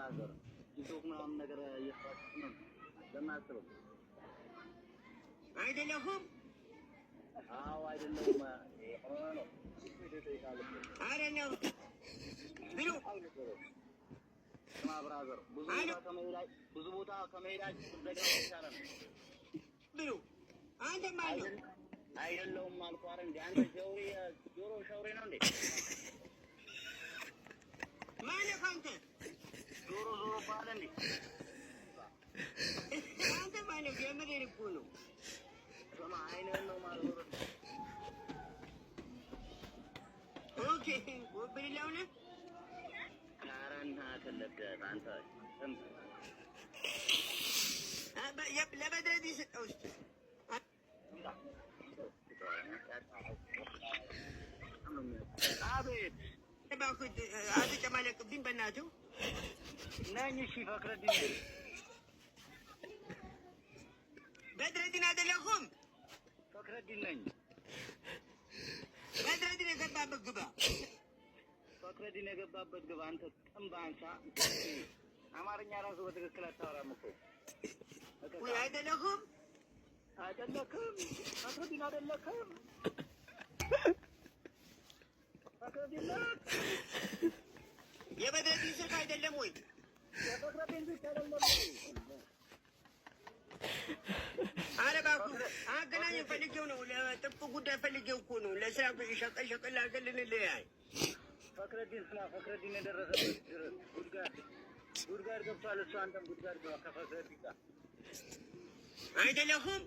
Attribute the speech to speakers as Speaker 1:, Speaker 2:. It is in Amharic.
Speaker 1: ብራዘር ቲክቶክ ምናምን ነገር እየሰራችሁ ነው ለማስበው
Speaker 2: አይደለሁም?
Speaker 1: አዎ አይደለሁም። ነው
Speaker 2: አይደለም ብሉ
Speaker 1: ስማ ብራዘር ብዙ ቦታ ከመሄዳችሁ ዘጋው ይቻላል
Speaker 2: ብሉ አንተ ማለት
Speaker 1: አይደለሁም አልኩህ አይደል እንዴ? አንተ ጆሮ ሸውሬ ነው እንዴ?
Speaker 2: ማለት አንተ
Speaker 1: ዞሮ ባለ እንዴ?
Speaker 2: አንተ ማለት የምሬን እኮ ነው።
Speaker 1: ስማ አይነን ነው ማለት ነው።
Speaker 2: ኦኬ ወብሪላው ነው
Speaker 1: ካራና ተለበደ አንተ
Speaker 2: ለበድረዲ ሰጠው እስቲ
Speaker 1: አቤት
Speaker 2: ባኩት አትጨማለቅብኝ በእናትህ
Speaker 1: ነኝ። እሺ ፈክረዲን
Speaker 2: በድረዲን አይደለሁም።
Speaker 1: ፈክረዲን ነኝ።
Speaker 2: በድረዲን የገባበት ግባ።
Speaker 1: ፈክረዲን የገባበት ግባ። አንተ ጥንባንሳ አማርኛ ራሱ በትክክል አታወራም እኮ።
Speaker 2: ወይ አይደለሁም።
Speaker 1: ፈክረዲን አይደለክም። ፈክረዲን
Speaker 2: የበድረዲን ስልክ አይደለም ወይ?
Speaker 1: የፈክረዲን ስልክ አይደለም።
Speaker 2: ኧረ እባክህ አገናኝ ፈልጌው ነው። ለጥብቅ ጉዳይ ፈልጌው እኮ ነው። ለስራ ሸቀል አድርገን እንለያይ።
Speaker 1: ፈክረዲን የደረሰበት ጉድጓድ ገብቷል። እሱ አንተም ጉድጓድ ገባ ከፈክረዲን ጋር
Speaker 2: አይደለሁም።